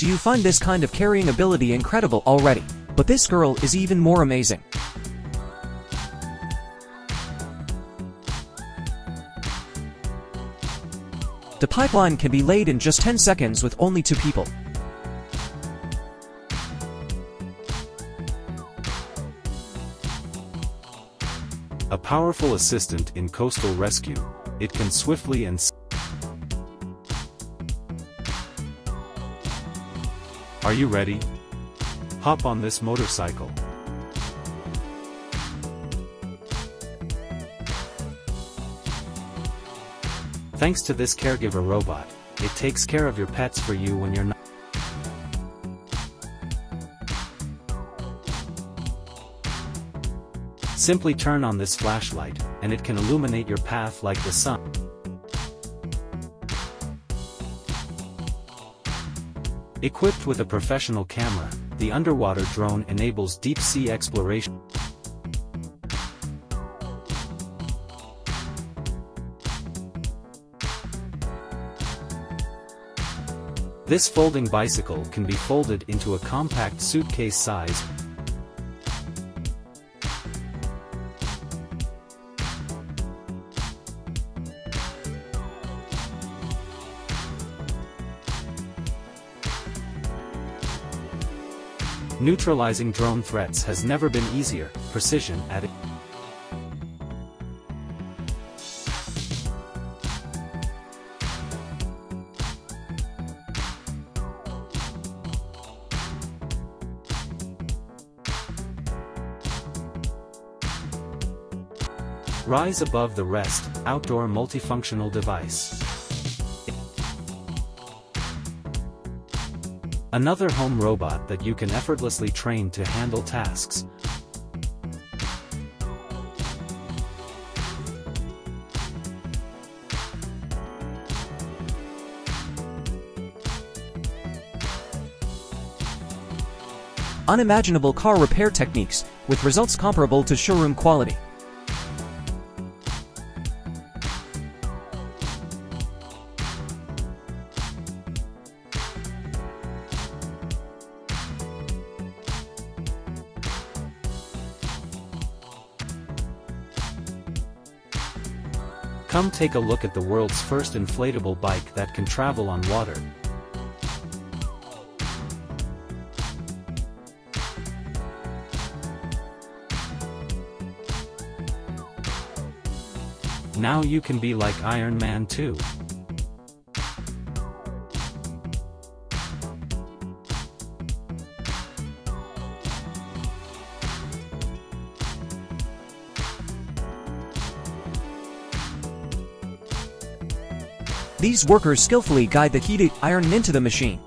Do you find this kind of carrying ability incredible already? But this girl is even more amazing. The pipeline can be laid in just 10 seconds with only 2 people. A powerful assistant in coastal rescue, it can swiftly and Are you ready? Hop on this motorcycle. Thanks to this caregiver robot, it takes care of your pets for you when you're not. Simply turn on this flashlight, and it can illuminate your path like the sun. Equipped with a professional camera, the underwater drone enables deep-sea exploration. This folding bicycle can be folded into a compact suitcase size. Neutralizing drone threats has never been easier. Precision at it. Rise above the rest, outdoor multifunctional device. Another home robot that you can effortlessly train to handle tasks. Unimaginable car repair techniques, with results comparable to showroom quality. Come take a look at the world's first inflatable bike that can travel on water. Now you can be like Iron Man too. These workers skillfully guide the heated iron into the machine.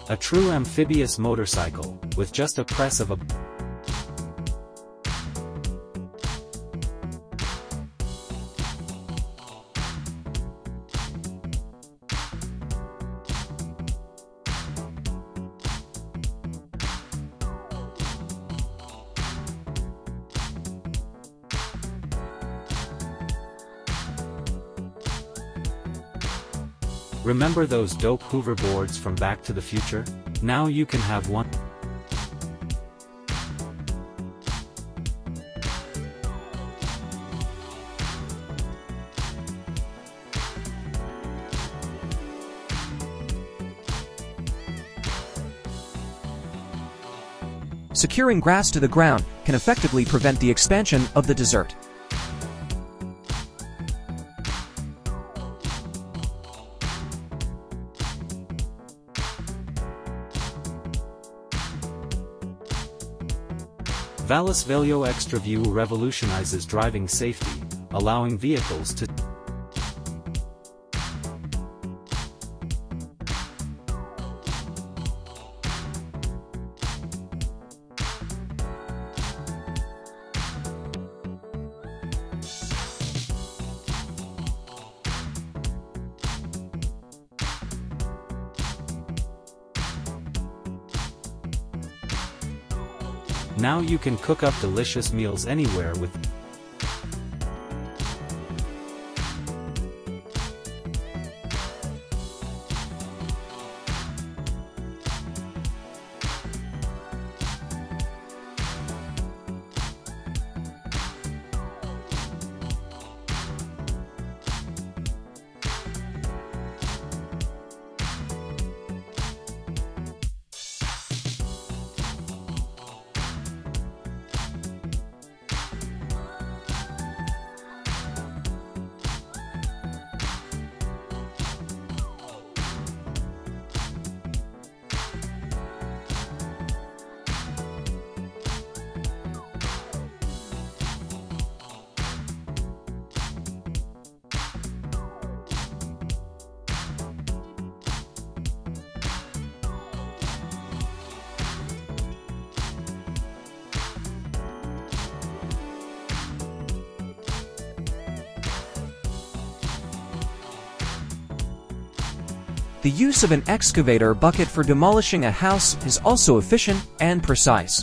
A true amphibious motorcycle, with just a press of a Remember those dope hoverboards from Back to the Future? Now you can have one. Securing grass to the ground can effectively prevent the expansion of the desert. Vallis Velio Extra View revolutionizes driving safety, allowing vehicles to Now you can cook up delicious meals anywhere with The use of an excavator bucket for demolishing a house is also efficient and precise.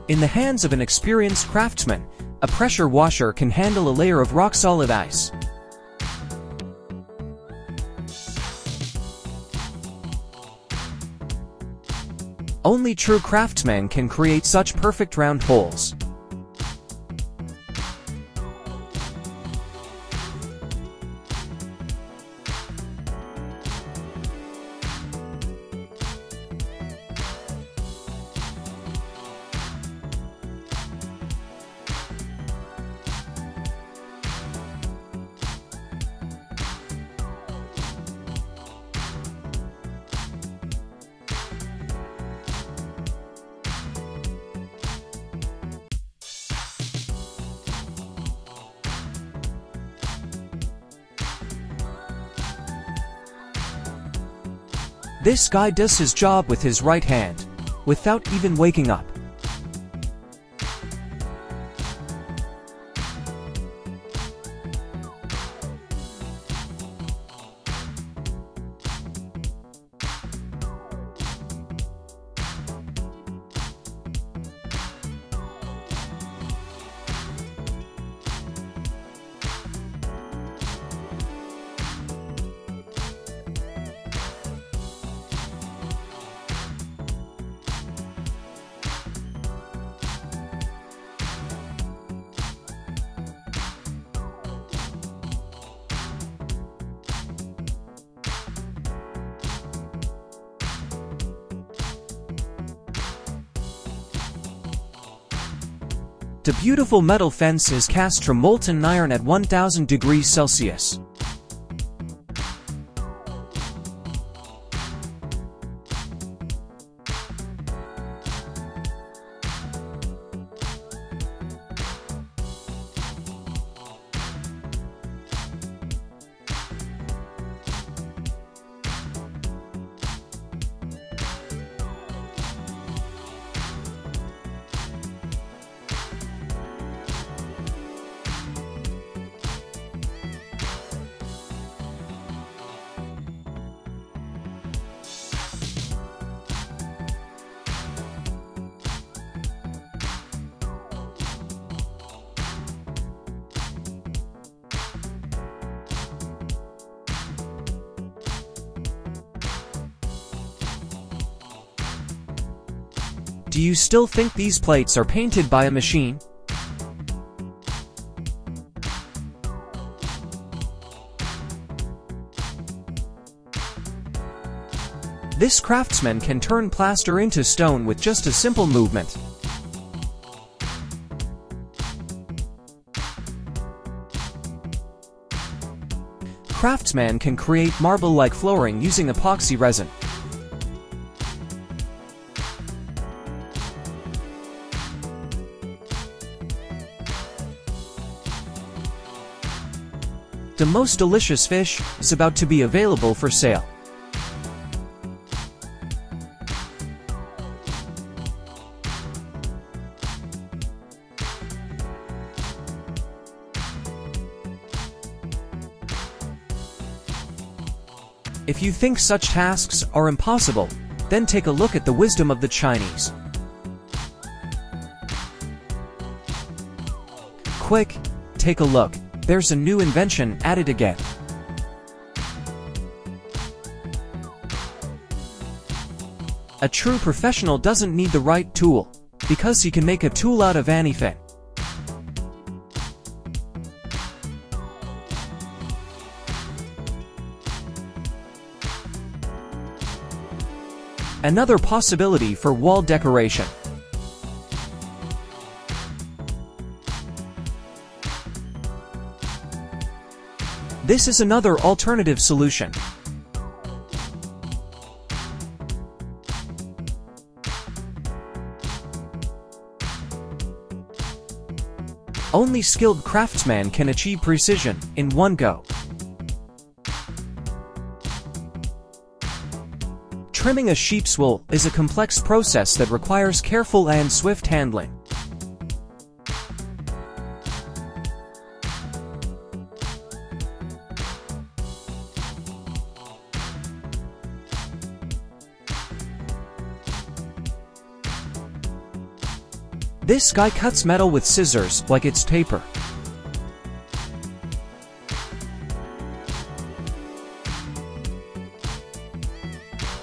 In the hands of an experienced craftsman, a pressure washer can handle a layer of rock-solid ice. Only true craftsmen can create such perfect round holes. This guy does his job with his right hand, without even waking up. The beautiful metal fence is cast from molten iron at 1000 degrees Celsius. Do you still think these plates are painted by a machine? This craftsman can turn plaster into stone with just a simple movement. Craftsman can create marble-like flooring using epoxy resin. The most delicious fish is about to be available for sale. If you think such tasks are impossible, then take a look at the wisdom of the Chinese. Quick, take a look. There's a new invention added again. A true professional doesn't need the right tool, because he can make a tool out of anything. Another possibility for wall decoration. This is another alternative solution. Only skilled craftsmen can achieve precision in one go. Trimming a sheep's wool is a complex process that requires careful and swift handling. This guy cuts metal with scissors like it's paper.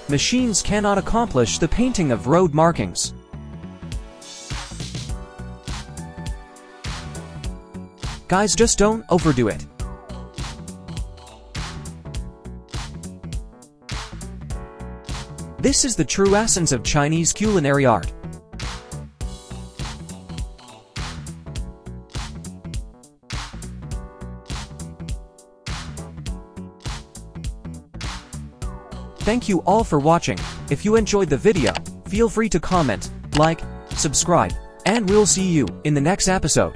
Machines cannot accomplish the painting of road markings. Guys, just don't overdo it. This is the true essence of Chinese culinary art. Thank you all for watching. If you enjoyed the video, feel free to comment, like, subscribe, and we'll see you in the next episode.